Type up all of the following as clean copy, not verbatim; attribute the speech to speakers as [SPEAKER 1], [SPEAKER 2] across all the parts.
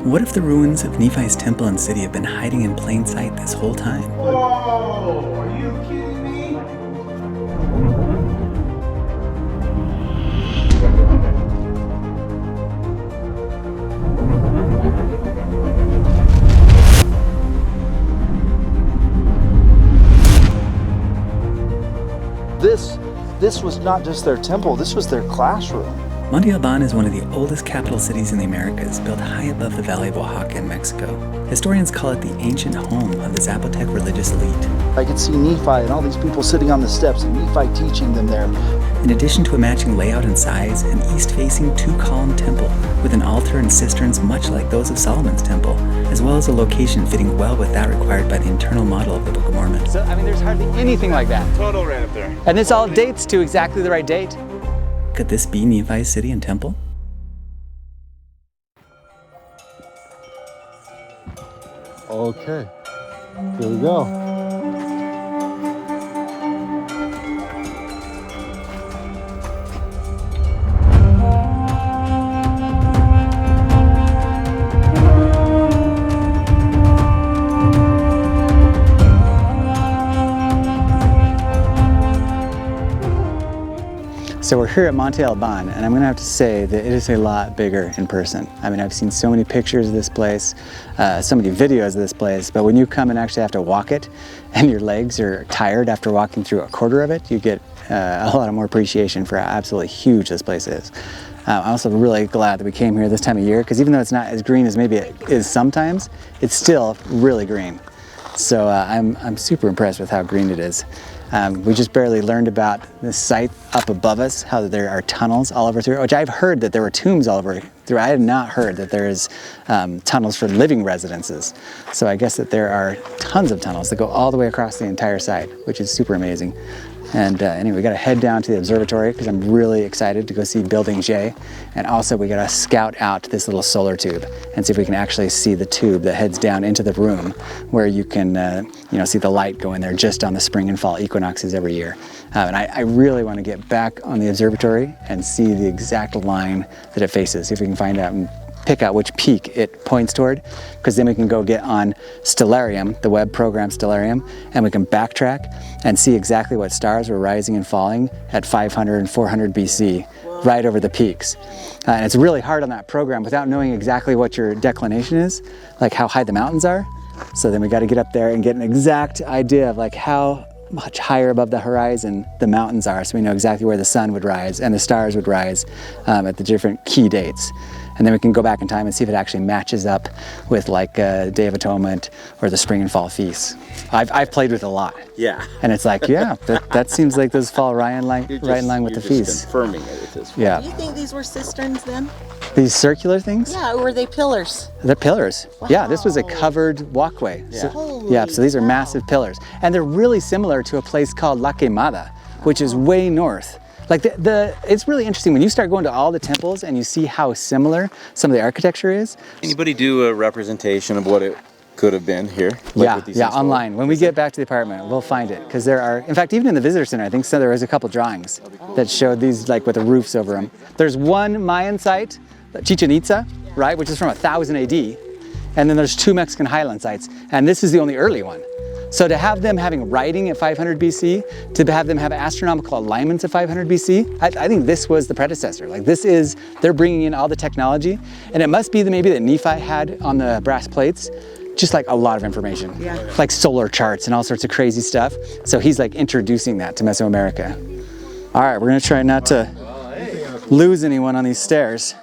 [SPEAKER 1] What if the ruins of Nephi's temple and city have been hiding in plain sight this whole time?
[SPEAKER 2] Whoa! Are you kidding me?
[SPEAKER 3] This was not just their temple, this was their classroom.
[SPEAKER 1] Monte Alban is one of the oldest capital cities in the Americas, built high above the valley of Oaxaca in Mexico. Historians call it the ancient home of the Zapotec religious elite.
[SPEAKER 3] I could see Nephi and all these people sitting on the steps and Nephi teaching them there.
[SPEAKER 1] In addition to a matching layout and size, an east-facing two-column temple with an altar and cisterns much like those of Solomon's temple, as well as a location fitting well with that required by the internal model of the Book of Mormon.
[SPEAKER 4] So, I mean, there's hardly anything like that.
[SPEAKER 2] Total right up there.
[SPEAKER 4] And this all dates to exactly the right date.
[SPEAKER 1] Could this be Nephi's city and temple?
[SPEAKER 3] Okay, here we go.
[SPEAKER 4] So we're here at Monte Alban, and I'm going to have to say that it is a lot bigger in person. I mean, I've seen so many pictures of this place, so many videos of this place, but when you come and actually have to walk it, and your legs are tired after walking through a quarter of it, you get a lot of more appreciation for how absolutely huge this place is. I'm also really glad that we came here this time of year, because even though it's not as green as maybe it is sometimes, it's still really green. So I'm super impressed with how green it is. We just barely learned about this site up above us, how there are tunnels all over through, which I've heard that there were tombs all over through. I had not heard that there is tunnels for living residences. So I guess that there are tons of tunnels that go all the way across the entire site, which is super amazing. And anyway, we gotta head down to the observatory because I'm really excited to go see Building J. And also we gotta scout out this little solar tube and see if we can actually see the tube that heads down into the room where you can see the light go in there just on the spring and fall equinoxes every year. And I really wanna get back on the observatory and see the exact line that it faces, see if we can find out and pick out which peak it points toward, because then we can go get on Stellarium, the web program Stellarium, and we can backtrack and see exactly what stars were rising and falling at 500 and 400 BC, right over the peaks. And it's really hard on that program without knowing exactly what your declination is, like how high the mountains are. So then we got to get up there and get an exact idea of like how much higher above the horizon the mountains are, so we know exactly where the sun would rise and the stars would rise at the different key dates. And then we can go back in time and see if it actually matches up with like Day of Atonement or the spring and fall feasts. I've played with a lot.
[SPEAKER 5] Yeah.
[SPEAKER 4] And it's like, yeah, that seems like those fall right in line with the feasts.
[SPEAKER 5] Confirming it at this point.
[SPEAKER 4] Yeah.
[SPEAKER 6] Do you think these were cisterns then?
[SPEAKER 4] These circular things?
[SPEAKER 6] Yeah, or were they pillars?
[SPEAKER 4] They're pillars. Wow. Yeah, this was a covered walkway.
[SPEAKER 5] Yeah.
[SPEAKER 4] So these are massive pillars. And they're really similar to a place called La Quemada, which is way north. Like it's really interesting when you start going to all the temples and you see how similar some of the architecture is.
[SPEAKER 5] Anybody do a representation of what it could have been here?
[SPEAKER 4] Yeah, online. When we get back to the apartment, we'll find it. Because there are, in fact, even in the visitor center, I think so there was a couple drawings that showed these like with the roofs over them. There's one Mayan site, Chichen Itza, right, which is from 1000 AD. And then there's two Mexican highland sites. And this is the only early one. So to have them having writing at 500 BC, to have them have astronomical alignments at 500 BC, I think this was the predecessor. Like they're bringing in all the technology, and it must be maybe that Nephi had on the brass plates, just like a lot of information, like solar charts and all sorts of crazy stuff. So he's like introducing that to Mesoamerica. All right, we're gonna try not to lose anyone on these stairs.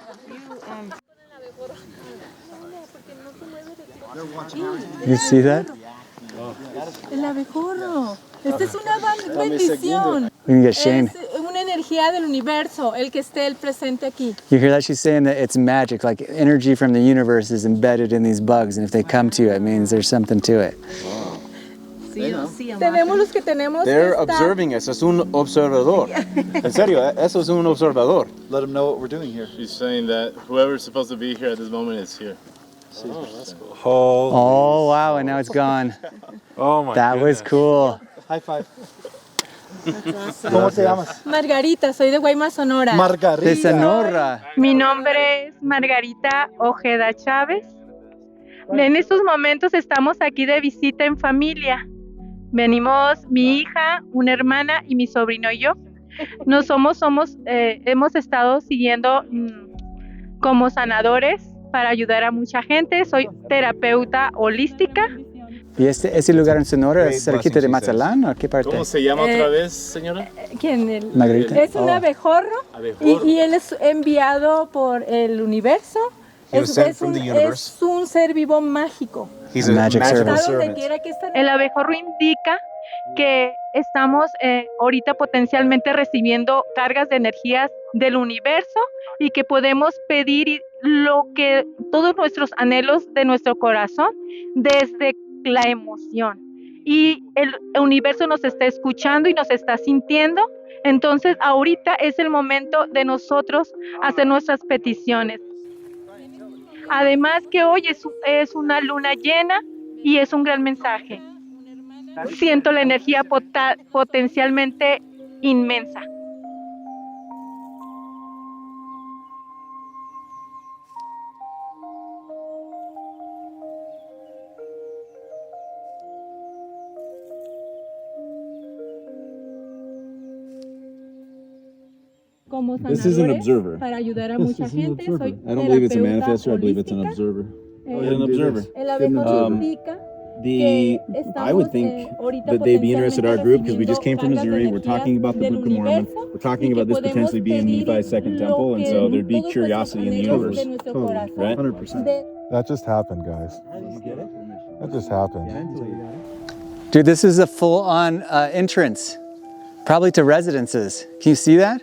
[SPEAKER 4] You see that?
[SPEAKER 7] El abejorro. Esta es una bendición.
[SPEAKER 4] We can get Shane.
[SPEAKER 7] Es una energía del universo, el que esté el presente aquí.
[SPEAKER 4] You hear that? She's saying that it's magic, like energy from the universe is embedded in these bugs, and if they come to you, it means there's something to it.
[SPEAKER 7] Tenemos los que tenemos.
[SPEAKER 5] They're observing us. Es un observador. En serio, eso es un observador.
[SPEAKER 3] Let them know what we're doing here.
[SPEAKER 8] She's saying that whoever's supposed to be here at this moment is here.
[SPEAKER 5] Oh, that's cool.
[SPEAKER 4] Oh, wow, and now it's gone.
[SPEAKER 8] Oh my
[SPEAKER 4] That was cool.
[SPEAKER 3] High five. ¿Cómo te llamas?
[SPEAKER 7] Margarita, soy de Guaymas, Sonora.
[SPEAKER 3] Margarita.
[SPEAKER 4] De Sonora.
[SPEAKER 9] Mi nombre es Margarita Ojeda Chávez.
[SPEAKER 7] En estos momentos estamos aquí de visita en familia. Venimos mi hija, una hermana y mi sobrino y yo. Hemos estado siguiendo como sanadores para ayudar a mucha gente. Soy terapeuta holística.
[SPEAKER 4] ¿Y ese lugar en Sonora es cerquita de Mazatlán o qué parte?
[SPEAKER 8] ¿Cómo se llama otra vez, señora?
[SPEAKER 7] ¿Quién?
[SPEAKER 4] Margarita.
[SPEAKER 7] Es un abejorro, y él es enviado por el universo. Es un ser vivo mágico.
[SPEAKER 5] He's a magic
[SPEAKER 7] servant. El abejorro indica que estamos ahorita potencialmente recibiendo cargas de energías del universo y que podemos pedir todos nuestros anhelos de nuestro corazón desde la emoción. Y el universo nos está escuchando y nos está sintiendo. Entonces ahorita es el momento de nosotros hacer nuestras peticiones. Además que hoy es una luna llena y es un gran mensaje. Siento la energía potencialmente inmensa. Como
[SPEAKER 5] This is an observer.
[SPEAKER 7] Para ayudar a mucha gente. Soy
[SPEAKER 5] I don't believe it's a manifestor, I believe it's an observer. An observer.
[SPEAKER 7] El abejorro indica
[SPEAKER 5] I would think that they'd be interested in our group because we just came from Missouri. We're talking about the Book of Mormon. We're talking about this potentially being Nephi's second temple, and so there'd be curiosity in the universe.
[SPEAKER 3] Totally.
[SPEAKER 5] Right?
[SPEAKER 3] 100%.
[SPEAKER 9] That just happened, guys. That just happened.
[SPEAKER 4] Dude, this is a full-on entrance, probably to residences. Can you see that?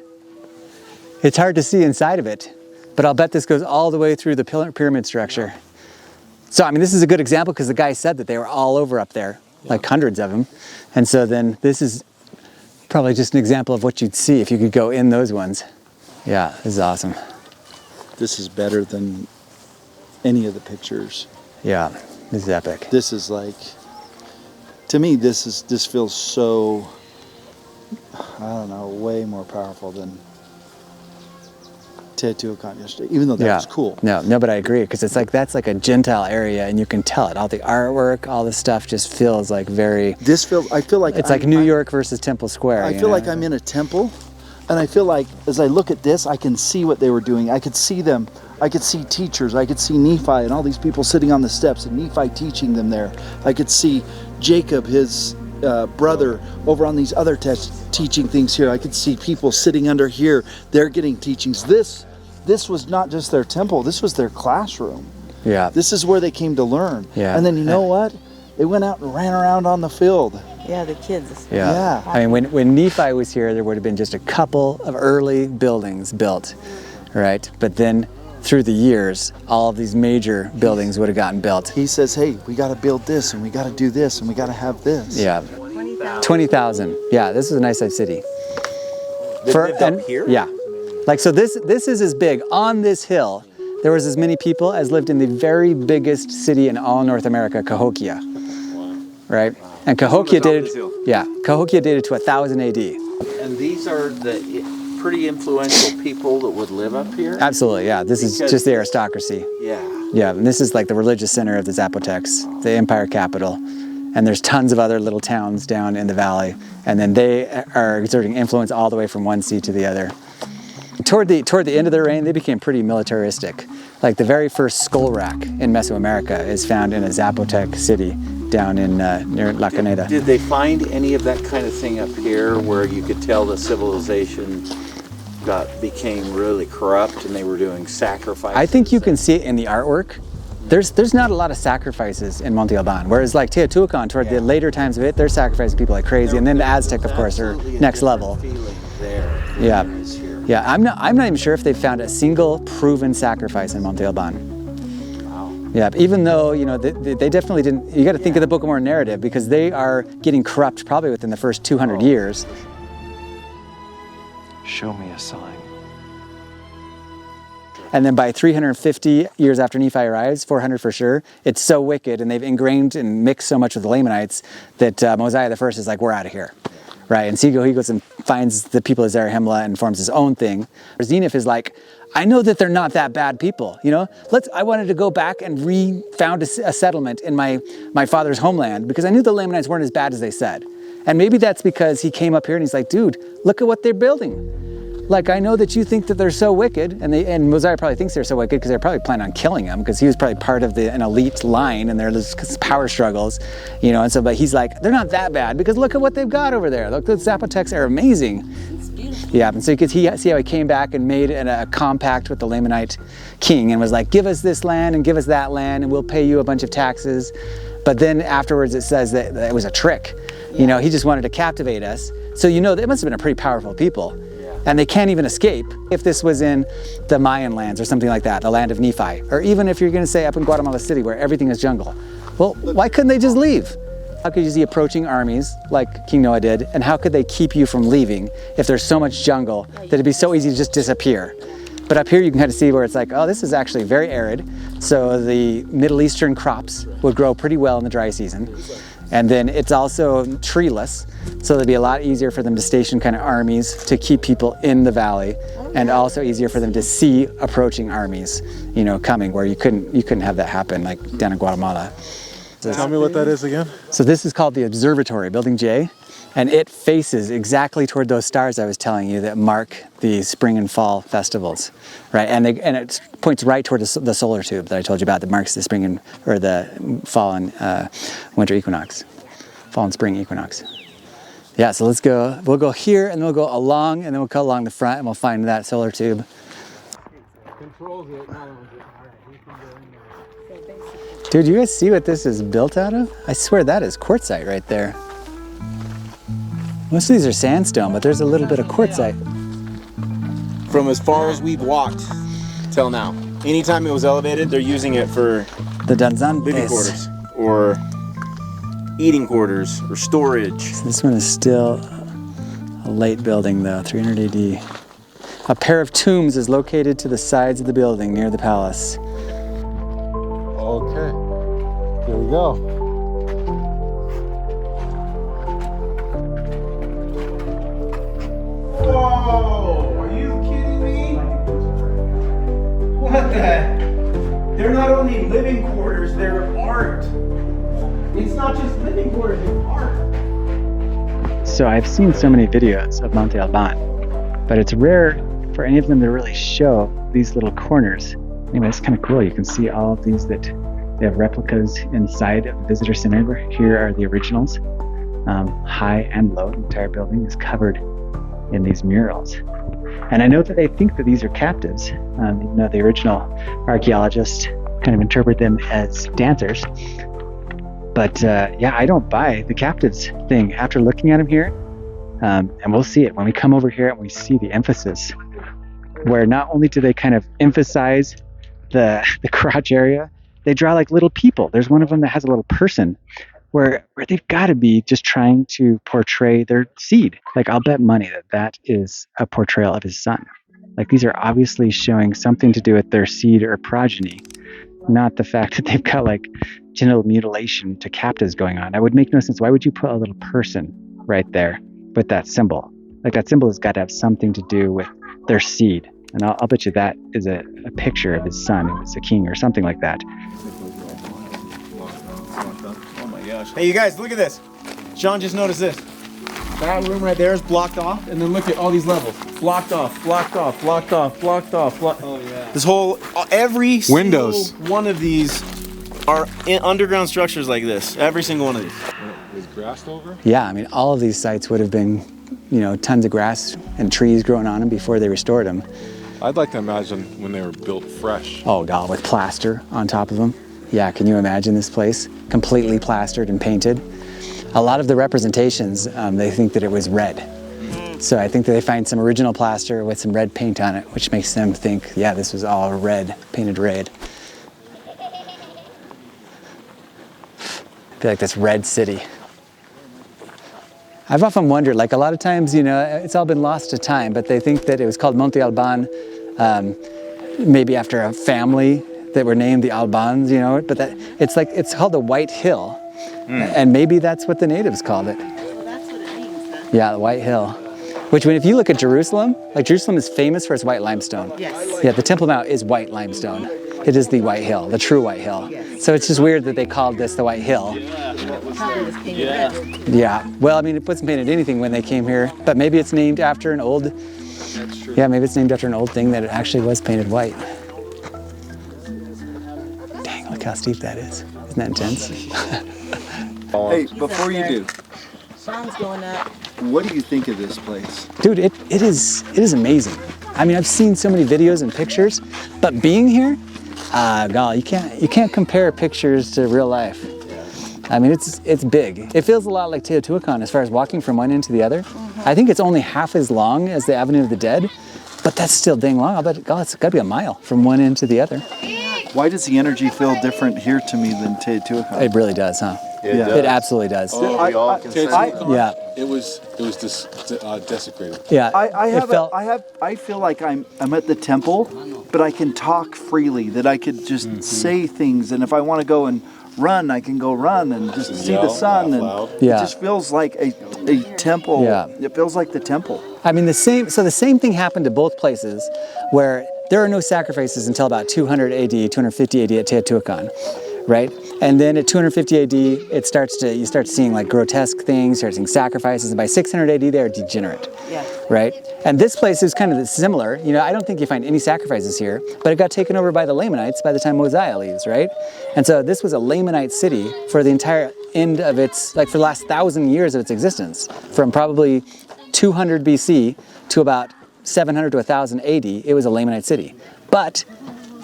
[SPEAKER 4] It's hard to see inside of it, but I'll bet this goes all the way through the pyramid structure. So, I mean, this is a good example because the guy said that they were all over up there, like hundreds of them. And so then this is probably just an example of what you'd see if you could go in those ones. Yeah, this is awesome.
[SPEAKER 3] This is better than any of the pictures.
[SPEAKER 4] Yeah, this is epic.
[SPEAKER 3] This is like, to me, this feels so, I don't know, way more powerful than Teotihuacan yesterday, even though that was cool.
[SPEAKER 4] No, but I agree because it's like that's like a Gentile area, and you can tell it. All the artwork, all the stuff just feels like very. I feel like it's like New York versus Temple Square.
[SPEAKER 3] I feel like I'm in a temple, and I feel like as I look at this, I can see what they were doing. I could see them. I could see teachers. I could see Nephi and all these people sitting on the steps, and Nephi teaching them there. I could see Jacob, his brother, over on these other teaching things here. I could see people sitting under here. They're getting teachings. This was not just their temple, this was their classroom.
[SPEAKER 4] Yeah.
[SPEAKER 3] This is where they came to learn.
[SPEAKER 4] Yeah.
[SPEAKER 3] And then you know what? They went out and ran around on the field.
[SPEAKER 6] Yeah, the kids.
[SPEAKER 4] Yeah. I mean, when Nephi was here, there would have been just a couple of early buildings built, right? But then through the years, all of these major buildings would have gotten built.
[SPEAKER 3] He says, hey, we got to build this, and we got to do this, and we got to have this.
[SPEAKER 4] Yeah. 20,000. Yeah, this is a nice sized city.
[SPEAKER 5] They lived up here?
[SPEAKER 4] Yeah. Like, so this is as big. On this hill, there was as many people as lived in the very biggest city in all North America, Cahokia. Right? And Cahokia dated to 1000 AD.
[SPEAKER 10] And these are the pretty influential people that would live up here?
[SPEAKER 4] Absolutely, yeah. This is just the aristocracy.
[SPEAKER 10] Yeah.
[SPEAKER 4] Yeah, and this is like the religious center of the Zapotecs, the empire capital. And there's tons of other little towns down in the valley. And then they are exerting influence all the way from one sea to the other. Toward the end of their reign, they became pretty militaristic. Like the very first skull rack in Mesoamerica is found in a Zapotec city down in near La Caneda.
[SPEAKER 10] Did they find any of that kind of thing up here where you could tell the civilization became really corrupt and they were doing sacrifices?
[SPEAKER 4] I think you can see it in the artwork. There's not a lot of sacrifices in Monte Alban, whereas like Teotihuacan, toward the later times of it, they're sacrificing people like crazy, and then the Aztec, of course, are next level. Yeah. Yeah, I'm not even sure if they've found a single proven sacrifice in Monte Alban.
[SPEAKER 10] Wow.
[SPEAKER 4] Yeah, even though, you know, they definitely didn't, you got to think of the Book of Mormon narrative because they are getting corrupt probably within the first 200 years.
[SPEAKER 11] Show me a sign.
[SPEAKER 4] And then by 350 years after Nephi arrives, 400 for sure, it's so wicked and they've ingrained and mixed so much with the Lamanites that Mosiah I is like, we're out of here. Right, and he goes and finds the people of Zarahemla and forms his own thing. Zeniff is like, I know that they're not that bad people, you know? I wanted to go back and found a settlement in my father's homeland because I knew the Lamanites weren't as bad as they said. And maybe that's because he came up here and he's like, dude, look at what they're building. Like, I know that you think that they're so wicked, and Mosiah probably thinks they're so wicked because they're probably planning on killing him because he was probably part of an elite line and there's power struggles, you know, and so, but he's like, they're not that bad because look at what they've got over there. Look, the Zapotecs are amazing. It's beautiful. Yeah, and so you could see how he came back and made a compact with the Lamanite king and was like, give us this land and give us that land and we'll pay you a bunch of taxes. But then afterwards it says that it was a trick. You know, he just wanted to captivate us. So you know, it must have been a pretty powerful people. And they can't even escape. If this was in the Mayan lands or something like that, the land of Nephi, or even if you're gonna say up in Guatemala City where everything is jungle, well, why couldn't they just leave? How could you see approaching armies like King Noah did, and how could they keep you from leaving if there's so much jungle that it'd be so easy to just disappear? But up here you can kind of see where it's like, oh, this is actually very arid. So the Middle Eastern crops would grow pretty well in the dry season. And then it's also treeless, so it'd be a lot easier for them to station kind of armies to keep people in the valley, and also easier for them to see approaching armies, you know, coming where you couldn't have that happen like down in Guatemala.
[SPEAKER 9] Tell me what that is again.
[SPEAKER 4] So this is called the Observatory, Building J, and it faces exactly toward those stars I was telling you that mark the spring and fall festivals, right? And it points right toward the solar tube that I told you about that marks the spring or the fall and winter equinox, fall and spring equinox. Yeah, so let's go. We'll go here and then we'll go along and then we'll cut along the front and we'll find that solar tube. Dude, you guys see what this is built out of? I swear that is quartzite right there. Most of these are sandstone, but there's a little bit of quartzite.
[SPEAKER 5] From as far as we've walked till now, anytime it was elevated, they're using it for
[SPEAKER 4] the danzantes,
[SPEAKER 5] living quarters or eating quarters or storage.
[SPEAKER 4] So this one is still a late building though, 300 AD. A pair of tombs is located to the sides of the building near the palace.
[SPEAKER 9] Okay, here we go.
[SPEAKER 2] Whoa! Are you kidding me? What the? They're not only living quarters, they're art. It's not just living quarters, it's art.
[SPEAKER 4] So I've seen so many videos of Monte Alban, but it's rare for any of them to really show these little corners. Anyway, it's kind of cool. You can see all of these that they have replicas inside of the visitor center. Here are the originals. High and low, the entire building is covered in these murals. And I know that they think that these are captives. Even though the original archaeologists kind of interpret them as dancers. But yeah, I don't buy the captives thing after looking at them here. And we'll see it when we come over here and we see the emphasis, where not only do they kind of emphasize the crotch area, they draw like little people. There's one of them that has a little person where they've got to be just trying to portray their seed. Like, I'll bet money that is a portrayal of his son. Like, these are obviously showing something to do with their seed or progeny, not the fact that they've got like genital mutilation to captives going on. That would make no sense. Why would you put a little person right there with that symbol? Like, that symbol has got to have something to do with their seed. And I'll bet you that is a picture of his son who was a king or something like that.
[SPEAKER 5] Oh my gosh. Hey, you guys, look at this. Sean just noticed this. That room right there is blocked off, and then look at all these levels. Blocked off, blocked off, blocked off, blocked off, blocked. Oh yeah. This whole, every
[SPEAKER 9] Windows.
[SPEAKER 5] single one of these are in underground structures like this. Every single one of these.
[SPEAKER 9] Was grassed over?
[SPEAKER 4] Yeah, I mean, all of these sites would have been, you know, tons of grass and trees growing on them before they restored them.
[SPEAKER 9] I'd like to imagine when they were built fresh.
[SPEAKER 4] Oh God, with plaster on top of them. Yeah, can you imagine this place? Completely plastered and painted. A lot of the representations, they think that it was red. So I think that they find some original plaster with some red paint on it, which makes them think, yeah, this was all red, painted red. I feel like that's Red City. I've often wondered, like a lot of times, you know, it's all been lost to time, but they think that it was called Monte Alban, maybe after a family that were named the Albans, you know, but that it's called the White Hill. And maybe that's what the natives called it.
[SPEAKER 6] Well, that's what it means, huh?
[SPEAKER 4] Yeah, the White Hill. Which, if you look at Jerusalem, like Jerusalem is famous for its white limestone.
[SPEAKER 6] Yes.
[SPEAKER 4] Yeah, the Temple Mount is white limestone. It is the white hill, the true white hill.
[SPEAKER 6] Yes.
[SPEAKER 4] So it's just weird that they called this the white hill.
[SPEAKER 6] Probably was painted red.
[SPEAKER 4] Yeah. Well, I mean, it wasn't painted anything when they came here, but maybe it's named after an old. Yeah, maybe it's named after an old thing that it actually was painted white. Dang, look how steep that is. Isn't that intense?
[SPEAKER 3] Hey, before you do,
[SPEAKER 6] Sean's going up.
[SPEAKER 3] what do you think of this place?
[SPEAKER 4] Dude, it is amazing. I mean, I've seen so many videos and pictures, but being here, God, you can't compare pictures to real life. I mean, it's big. It feels a lot like Teotihuacan as far as walking from one end to the other. I think it's only half as long as the Avenue of the Dead, but that's still dang long. I bet, God, it's got to be a mile from one end to the other.
[SPEAKER 3] Why does the energy feel different here to me than Teotihuacan?
[SPEAKER 4] It really does, huh?
[SPEAKER 3] It
[SPEAKER 4] absolutely does.
[SPEAKER 3] Yeah.
[SPEAKER 9] It was desecrated.
[SPEAKER 4] Yeah.
[SPEAKER 3] I feel like I'm at the temple, but I can talk freely. That I could just say things, and if I want to go and run, I can go run and just see the sun, and it just feels like a temple.
[SPEAKER 4] Yeah.
[SPEAKER 3] It feels like the temple.
[SPEAKER 4] I mean, the same thing happened to both places, where there are no sacrifices until about 200 AD, 250 AD at Teotihuacan, right? And then at 250 AD, you start seeing like grotesque things, start seeing sacrifices, and by 600 AD, they're degenerate, right? And this place is kind of similar. You know, I don't think you find any sacrifices here, but it got taken over by the Lamanites by the time Mosiah leaves, right? And so this was a Lamanite city for the entire end of its, like for the last 1,000 years of its existence, from probably 200 BC to about 700 to 1000 AD, it was a Lamanite city. But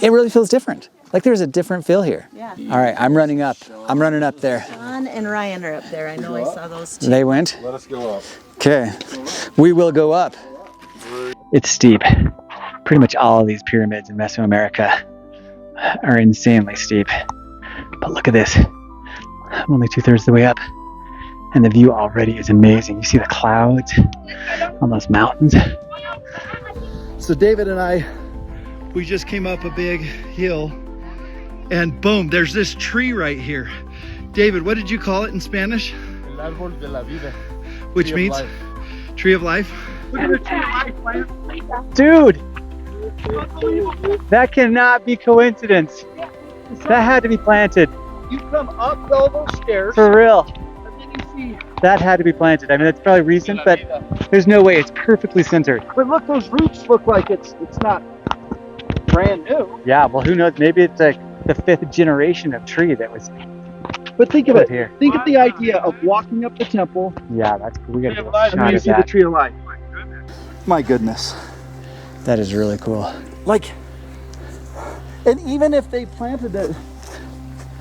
[SPEAKER 4] it really feels different. Like there's a different feel here.
[SPEAKER 6] Yeah.
[SPEAKER 4] All right, I'm running up there.
[SPEAKER 6] Sean and Ryan are up there. I know I saw those two.
[SPEAKER 4] They went?
[SPEAKER 9] Let us go up.
[SPEAKER 4] Okay, we will go up. It's steep. Pretty much all of these pyramids in Mesoamerica are insanely steep. But look at this. I'm only 2/3 of the way up. And the view already is amazing. You see the clouds on those mountains.
[SPEAKER 3] So David and I, we just came up a big hill, and boom, there's this tree right here. David, what did you call it in Spanish?
[SPEAKER 8] El árbol de la vida.
[SPEAKER 3] Which means tree of life.
[SPEAKER 4] Dude, that cannot be coincidence. That had to be planted.
[SPEAKER 3] You come up all those stairs.
[SPEAKER 4] For real.
[SPEAKER 3] And then you see.
[SPEAKER 4] That had to be planted. I mean, that's probably recent, but there's no way. It's perfectly centered.
[SPEAKER 3] But look, those roots look like it's not brand new.
[SPEAKER 4] Yeah, well, who knows? Maybe it's like the 5th generation of tree that was.
[SPEAKER 3] But think of it.
[SPEAKER 4] Here.
[SPEAKER 3] Think of the idea of walking up the temple.
[SPEAKER 4] Yeah, that's cool. We got to get a
[SPEAKER 3] And
[SPEAKER 4] shot
[SPEAKER 3] you
[SPEAKER 4] of
[SPEAKER 3] see the
[SPEAKER 4] that.
[SPEAKER 3] tree of life. My goodness.
[SPEAKER 4] That is really cool.
[SPEAKER 3] Like, and even if they planted it,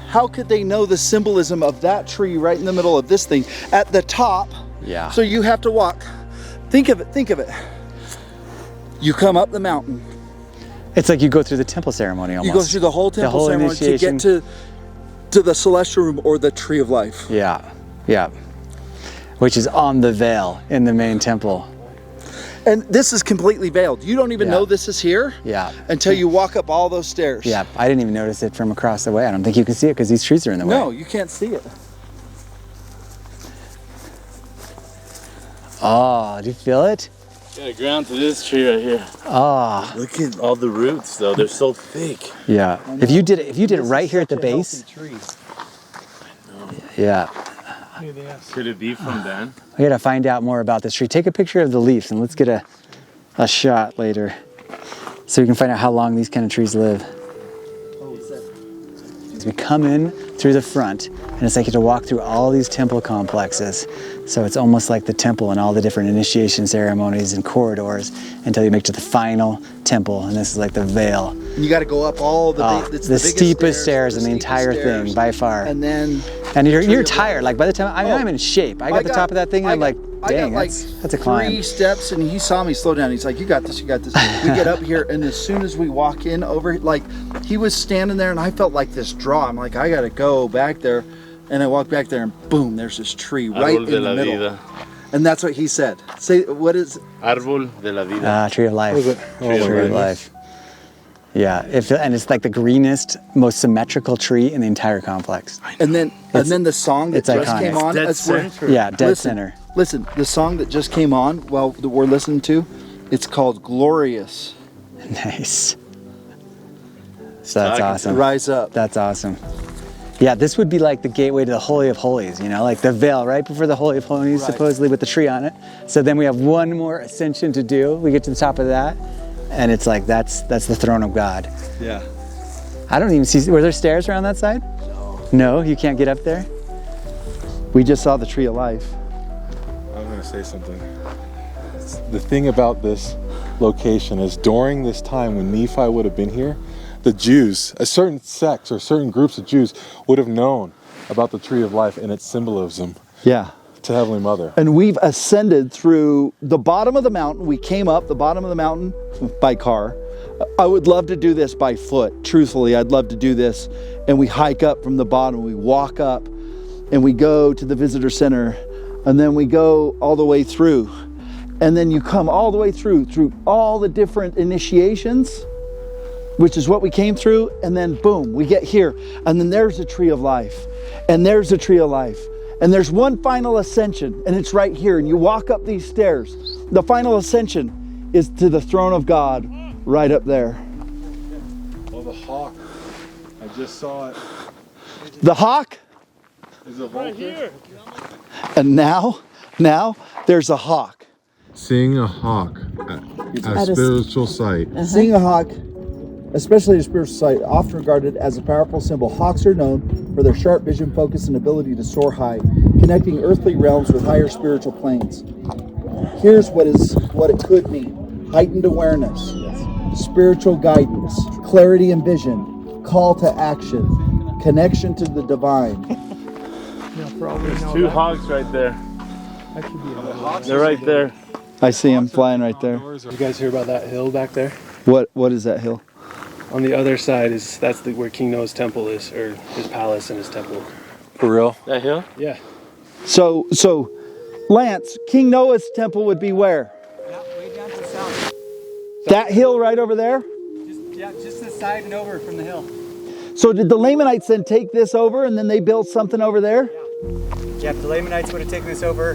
[SPEAKER 3] how could they know the symbolism of that tree right in the middle of this thing at the top?
[SPEAKER 4] Yeah.
[SPEAKER 3] So you have to walk. Think of it. You come up the mountain.
[SPEAKER 4] It's like you go through the temple ceremony almost.
[SPEAKER 3] You go through the whole temple
[SPEAKER 4] whole
[SPEAKER 3] ceremony
[SPEAKER 4] initiation.
[SPEAKER 3] to get to the celestial room or the tree of life.
[SPEAKER 4] Yeah. Which is on the veil in the main temple.
[SPEAKER 3] And this is completely veiled. You don't even know this is here until you walk up all those stairs.
[SPEAKER 4] Yeah, I didn't even notice it from across the way. I don't think you can see it because these trees are in the way.
[SPEAKER 3] No, you can't see it.
[SPEAKER 4] Oh, do you feel it?
[SPEAKER 8] Yeah, ground to this tree right here.
[SPEAKER 4] Oh.
[SPEAKER 8] Look at all the roots though, they're so thick.
[SPEAKER 4] Yeah. If you did it right here at the base. Yeah.
[SPEAKER 8] Could it be from then?
[SPEAKER 4] We gotta find out more about this tree. Take a picture of the leaves and let's get a shot later so we can find out how long these kind of trees live. As we come in through the front, and it's like you have to walk through all these temple complexes. So it's almost like the temple and all the different initiation ceremonies and corridors until you make it to the final temple, and this is like the veil.
[SPEAKER 3] And you got to go up all the
[SPEAKER 4] steepest stairs in the entire thing by far.
[SPEAKER 3] And then
[SPEAKER 4] you're tired. Like by the time I'm in shape, I got the top of that thing, and I'm like, dang, that's a climb.
[SPEAKER 3] 3 steps, and he saw me slow down. He's like, you got this. We get up here, and as soon as we walk in over, like he was standing there, and I felt like this draw. I'm like, I got to go back there. And I walked back there, and boom, there's this tree right in the middle.
[SPEAKER 8] Vida.
[SPEAKER 3] And that's what he said. Say, what is?
[SPEAKER 8] Árbol de la vida.
[SPEAKER 4] Tree of life. Tree of life. Yeah, and it's like the greenest, most symmetrical tree in the entire complex.
[SPEAKER 3] And then the song that just
[SPEAKER 4] iconic.
[SPEAKER 3] came on.
[SPEAKER 8] Dead center.
[SPEAKER 4] Yeah, dead center.
[SPEAKER 3] Listen, the song that just came on while we're listening to, it's called Glorious.
[SPEAKER 4] Nice. So that's awesome.
[SPEAKER 3] Rise up.
[SPEAKER 4] That's awesome. Yeah, this would be like the gateway to the Holy of Holies, you know, like the veil right before the Holy of Holies,
[SPEAKER 3] Right.
[SPEAKER 4] supposedly with the tree on it. So then we have one more ascension to do. We get to the top of that, and it's like that's the throne of God.
[SPEAKER 3] Yeah.
[SPEAKER 4] I don't even see, were there stairs around that side? No, you can't get up there?
[SPEAKER 3] We just saw the tree of life.
[SPEAKER 9] I'm going to say something. The thing about this location is during this time when Nephi would have been here, the Jews, a certain sects or certain groups of Jews would have known about the tree of life and its symbolism
[SPEAKER 3] Yeah.
[SPEAKER 9] to Heavenly Mother.
[SPEAKER 3] And we've ascended through the bottom of the mountain. We came up the bottom of the mountain by car. I would love to do this by foot. Truthfully, I'd love to do this. And we hike up from the bottom. We walk up and we go to the visitor center. And then we go all the way through. And then you come all the way through all the different initiations, which is what we came through. And then boom, we get here. And then there's a tree of life. And there's a tree of life. And there's one final ascension, and it's right here. And you walk up these stairs. The final ascension is to the throne of God right up there.
[SPEAKER 9] Oh, the hawk. I just saw it.
[SPEAKER 3] The hawk.
[SPEAKER 9] Is it right here?
[SPEAKER 3] And now there's a hawk.
[SPEAKER 9] Seeing a hawk at a spiritual site.
[SPEAKER 3] Seeing a hawk, especially a spiritual sight, often regarded as a powerful symbol. Hawks are known for their sharp vision, focus, and ability to soar high, connecting earthly realms with higher spiritual planes. Here's what it could mean: heightened awareness, spiritual guidance, clarity and vision, call to action, connection to the divine.
[SPEAKER 8] There's two hogs right there. They're right there.
[SPEAKER 3] I see him flying right there.
[SPEAKER 11] You guys hear about that hill back there?
[SPEAKER 3] What is that hill?
[SPEAKER 11] On the other side that's where King Noah's temple is, or his palace and his temple.
[SPEAKER 9] For real?
[SPEAKER 8] That hill?
[SPEAKER 11] Yeah.
[SPEAKER 3] So Lance, King Noah's temple would be where?
[SPEAKER 4] Yeah, way down to the south.
[SPEAKER 3] That hill right over there?
[SPEAKER 4] Just the side and over from the hill.
[SPEAKER 3] So did the Lamanites then take this over and then they built something over there?
[SPEAKER 4] Yeah, the Lamanites would have taken this over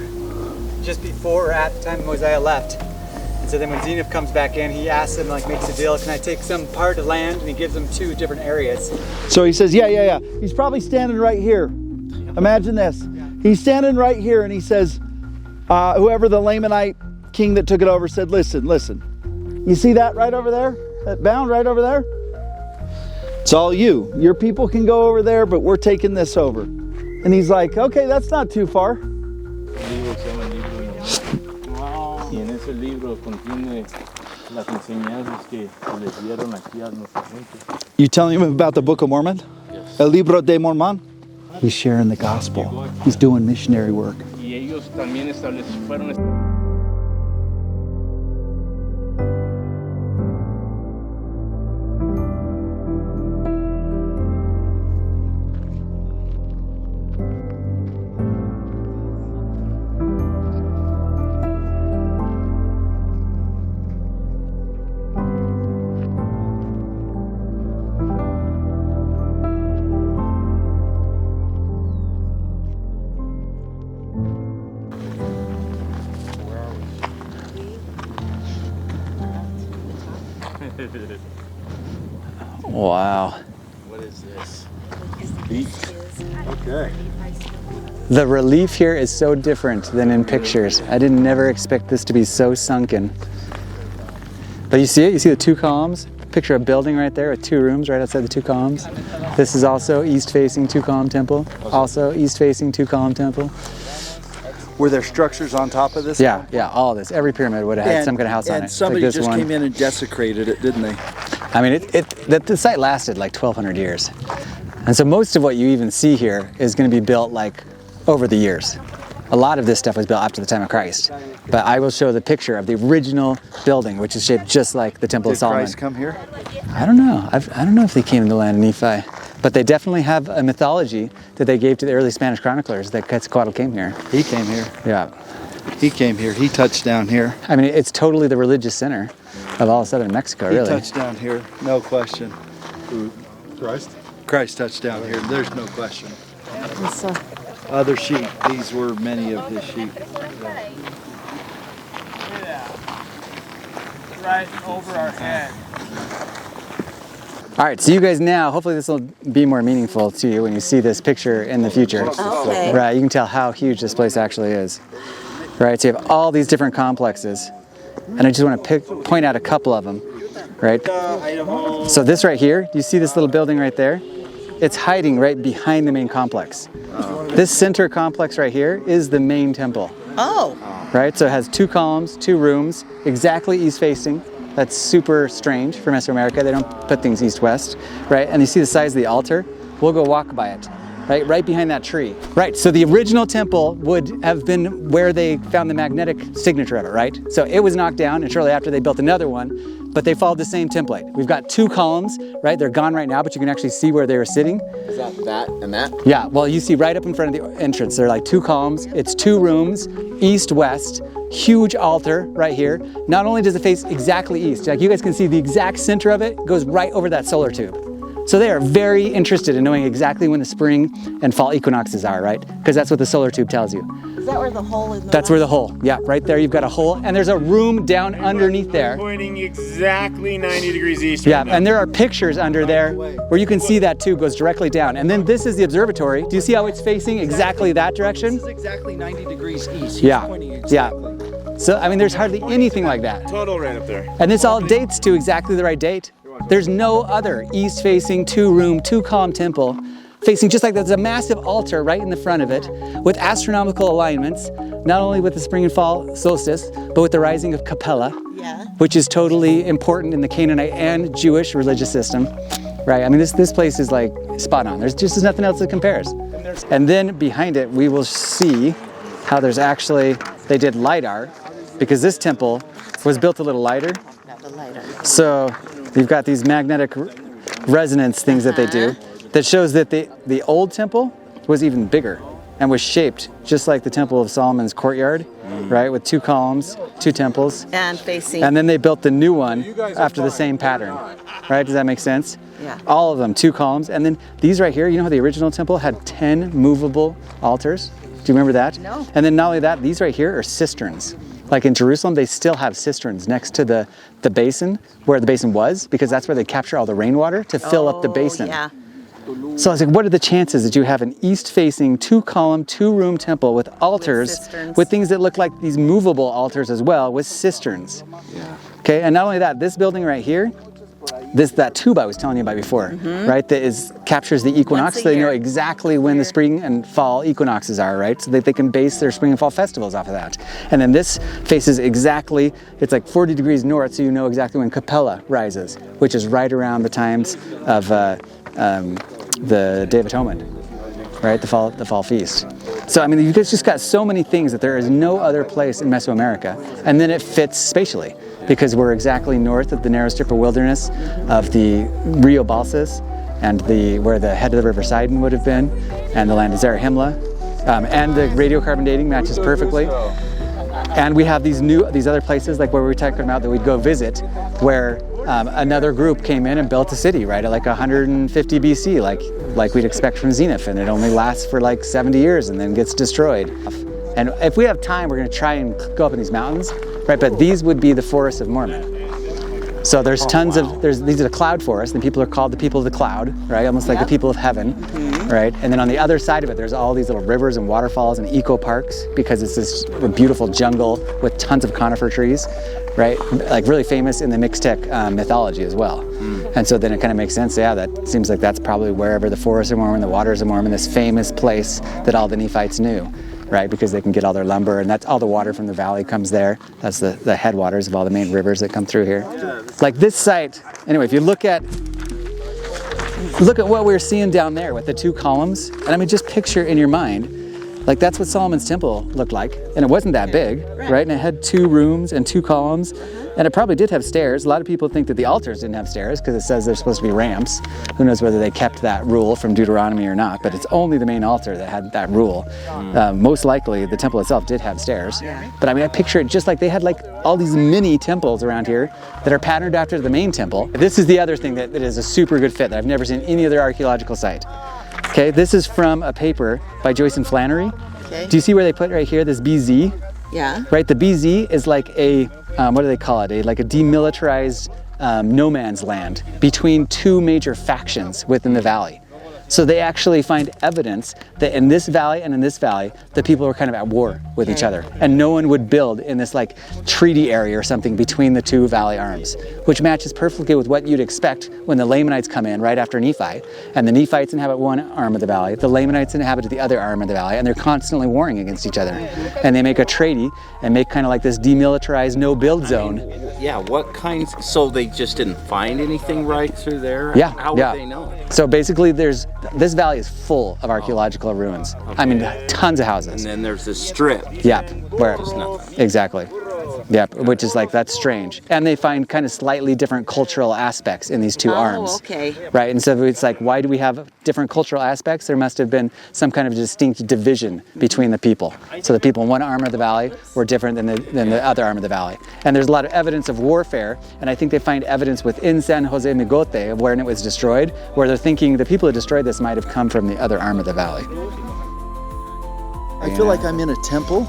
[SPEAKER 4] just before or at the time Mosiah left. And so then when Zeniff comes back in, he asks him, like, makes a deal, can I take some part of land? And he gives them two different areas.
[SPEAKER 3] So he says, yeah. He's probably standing right here. Imagine this. He's standing right here and he says, whoever the Lamanite king that took it over said, listen. You see that right over there? That bound right over there? It's all you. Your people can go over there, but we're taking this over. And he's like, okay, that's not too far.
[SPEAKER 8] Y en ese libro contiene las enseñanzas que les dieron aquí a nuestra gente.
[SPEAKER 3] You telling him about the Book of Mormon?
[SPEAKER 8] Yes.
[SPEAKER 3] El Libro de Mormon? He's sharing the gospel. He's doing missionary work.
[SPEAKER 8] Y ellos también fueron.
[SPEAKER 4] Wow.
[SPEAKER 8] What is this?
[SPEAKER 9] Okay.
[SPEAKER 4] The relief here is so different than in pictures. I didn't never expect this to be so sunken. But you see it? You see the two columns? Picture a building right there with two rooms right outside the two columns. This is also east-facing two-column temple. Also east-facing two-column temple.
[SPEAKER 3] Were there structures on top of this?
[SPEAKER 4] Yeah, all of this. Every pyramid would have had some kind of house on it.
[SPEAKER 3] And somebody
[SPEAKER 4] like this
[SPEAKER 3] just
[SPEAKER 4] one.
[SPEAKER 3] came in and desecrated it, didn't they?
[SPEAKER 4] I mean, the site lasted like 1,200 years. And so most of what you even see here is going to be built like over the years. A lot of this stuff was built after the time of Christ. But I will show the picture of the original building, which is shaped just like the Temple of Solomon.
[SPEAKER 3] Did Christ come here?
[SPEAKER 4] I don't know. I don't know if they came in the land of Nephi. But they definitely have a mythology that they gave to the early Spanish chroniclers that Quetzalcoatl came here.
[SPEAKER 3] He came here.
[SPEAKER 4] Yeah.
[SPEAKER 3] He came here. He touched down here.
[SPEAKER 4] I mean, it's totally the religious center of all of southern Mexico, really.
[SPEAKER 3] He touched down here, no question.
[SPEAKER 9] Who? Christ?
[SPEAKER 3] Christ touched down here. There's no question. Other sheep. These were many of his sheep.
[SPEAKER 2] Right over our head.
[SPEAKER 4] All right, so you guys now, hopefully this will be more meaningful to you when you see this picture in the future.
[SPEAKER 6] Okay.
[SPEAKER 4] Right, you can tell how huge this place actually is. Right, so you have all these different complexes, and I just want to point out a couple of them. Right, so this right here, do you see this little building right there? It's hiding right behind the main complex. This center complex right here is the main temple.
[SPEAKER 6] Oh.
[SPEAKER 4] Right, so it has 2 columns, 2 rooms, exactly east facing. That's super strange for Mesoamerica. They don't put things east-west, right? And you see the size of the altar? We'll go walk by it, right behind that tree. Right, so the original temple would have been where they found the magnetic signature of it, right? So it was knocked down, and shortly after they built another one, but they followed the same template. We've got 2 columns, right? They're gone right now, but you can actually see where they were sitting.
[SPEAKER 5] Is that and that?
[SPEAKER 4] Yeah, well, you see right up in front of the entrance, they're like 2 columns. It's 2 rooms, east-west, huge altar right here. Not only does it face exactly east, like you guys can see the exact center of it goes right over that solar tube. So they are very interested in knowing exactly when the spring and fall equinoxes are, right? Because that's what the solar tube tells you.
[SPEAKER 6] Is that where the hole is?
[SPEAKER 4] That's where the hole, yeah, right there you've got a hole, and there's a room down underneath there.
[SPEAKER 5] Pointing exactly 90 degrees east.
[SPEAKER 4] Yeah, and there are pictures under there where you can see that tube goes directly down. And then this is the observatory. Do you see how it's facing exactly that direction?
[SPEAKER 3] This is exactly 90 degrees east.
[SPEAKER 4] Yeah, yeah. So, I mean, there's hardly anything like that.
[SPEAKER 5] Total right up there.
[SPEAKER 4] And this all dates to exactly the right date. There's no other east-facing 2-room, 2-column temple facing just like that. There's a massive altar right in the front of it with astronomical alignments, not only with the spring and fall solstice, but with the rising of Capella, which is totally important in the Canaanite and Jewish religious system, right? I mean, this place is like spot on. There's nothing else that compares. And then behind it, we will see how there's actually, they did LiDAR, because this temple was built a little lighter. So you've got these magnetic resonance things that they do that shows that the old temple was even bigger and was shaped just like the Temple of Solomon's courtyard, right? With 2 columns, 2 temples.
[SPEAKER 6] And facing.
[SPEAKER 4] And then they built the new one after the same pattern, right? Does that make sense?
[SPEAKER 6] Yeah.
[SPEAKER 4] All of them, 2 columns. And then these right here, you know how the original temple had 10 movable altars? Do you remember that?
[SPEAKER 6] No.
[SPEAKER 4] And then not only that, these right here are cisterns. Like in Jerusalem, they still have cisterns next to the basin, where the basin was, because that's where they capture all the rainwater to fill up the basin.
[SPEAKER 6] Yeah.
[SPEAKER 4] So I was like, what are the chances that you have an east-facing 2-column, 2-room temple with altars, with things that look like these movable altars as well, with cisterns? Yeah. Okay, and not only that, this building right here, that tube I was telling you about before, right? That captures the equinox, so they know exactly when the spring and fall equinoxes are, right? So that they can base their spring and fall festivals off of that. And then this faces exactly, it's like 40 degrees north, so you know exactly when Capella rises, which is right around the times of the Day of Atonement, right? The fall feast. So I mean, you guys just got so many things that there is no other place in Mesoamerica, and then it fits spatially, because we're exactly north of the narrow strip of wilderness of the Rio Balsas and where the head of the River Sidon would have been, and the land of Zarahemla, and the radiocarbon dating matches perfectly. And we have these other places, like where we were talking about that we'd go visit, where another group came in and built a city right at like 150 BC, like we'd expect from Xenoph, and it only lasts for like 70 years and then gets destroyed. And if we have time, we're going to try and go up in these mountains, right? But these would be the forests of Mormon. So there's tons of, these are the cloud forests, and people are called the people of the cloud, right? Almost like the people of heaven, right? And then on the other side of it, there's all these little rivers and waterfalls and eco parks, because it's this beautiful jungle with tons of conifer trees, right? Like really famous in the Mixtec mythology as well. And so then it kind of makes sense, yeah, that seems like that's probably wherever the forests of Mormon, the waters of Mormon, this famous place that all the Nephites knew, right? Because they can get all their lumber, and that's all the water from the valley comes there. That's the headwaters of all the main rivers that come through here. Like this site, anyway, if you look at what we're seeing down there with the 2 columns, and I mean, just picture in your mind, like that's what Solomon's temple looked like, and it wasn't that big, right? And it had 2 rooms and 2 columns, and it probably did have stairs. A lot of people think that the altars didn't have stairs because it says they're supposed to be ramps. Who knows whether they kept that rule from Deuteronomy or not, but it's only the main altar that had that rule. Most likely the temple itself did have stairs, but I mean, I picture it just like they had like all these mini temples around here that are patterned after the main temple. This is the other thing that is a super good fit that I've never seen any other archaeological site. Okay, this is from a paper by Joyce and Flannery.
[SPEAKER 6] Okay.
[SPEAKER 4] Do you see where they put right here, this BZ?
[SPEAKER 6] Yeah.
[SPEAKER 4] Right, the BZ is like a, what do they call it? Like a demilitarized no man's land between two major factions within the valley. So they actually find evidence that in this valley and in this valley, the people were kind of at war with each other. And no one would build in this like treaty area or something between the two valley arms, which matches perfectly with what you'd expect when the Lamanites come in right after Nephi. And the Nephites inhabit one arm of the valley, the Lamanites inhabit the other arm of the valley, and they're constantly warring against each other. And they make a treaty and make kind of like this demilitarized no-build zone.
[SPEAKER 10] Yeah, what kinds? So they just didn't find anything right through there?
[SPEAKER 4] Yeah,
[SPEAKER 10] How would they know?
[SPEAKER 4] So basically this valley is full of archaeological ruins. I mean, tons of houses.
[SPEAKER 10] And then there's this strip.
[SPEAKER 4] Yep, where,
[SPEAKER 10] Just nothing.
[SPEAKER 4] exactly. Yep, which is like, that's strange. And they find kind of slightly different cultural aspects in these two arms.
[SPEAKER 6] Okay.
[SPEAKER 4] Right, and so it's like, why do we have different cultural aspects? There must have been some kind of distinct division between the people. So the people in one arm of the valley were different than the other arm of the valley. And there's a lot of evidence of warfare, and I think they find evidence within San Jose Migote of when it was destroyed, where they're thinking the people who destroyed this might have come from the other arm of the valley.
[SPEAKER 3] I feel like I'm in a temple.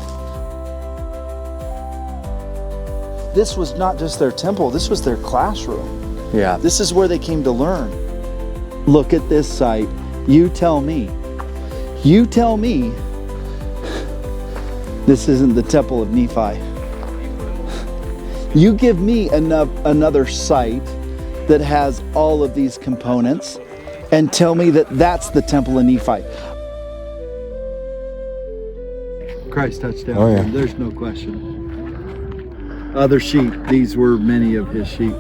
[SPEAKER 3] This was not just their temple, this was their classroom.
[SPEAKER 4] Yeah.
[SPEAKER 3] This is where they came to learn. Look at this site. You tell me this isn't the temple of Nephi. You give me another site that has all of these components and tell me that that's the temple of Nephi. Christ touched down.
[SPEAKER 9] Oh, yeah.
[SPEAKER 3] There's no question. Other sheep, these were many of his sheep.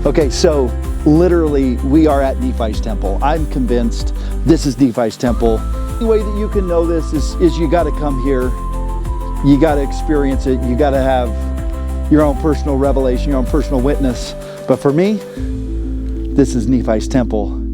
[SPEAKER 3] Okay, so literally we are at Nephi's temple. I'm convinced this is Nephi's temple. The way that you can know this is you got to come here. You got to experience it. You got to have your own personal revelation, your own personal witness. But for me, this is Nephi's temple.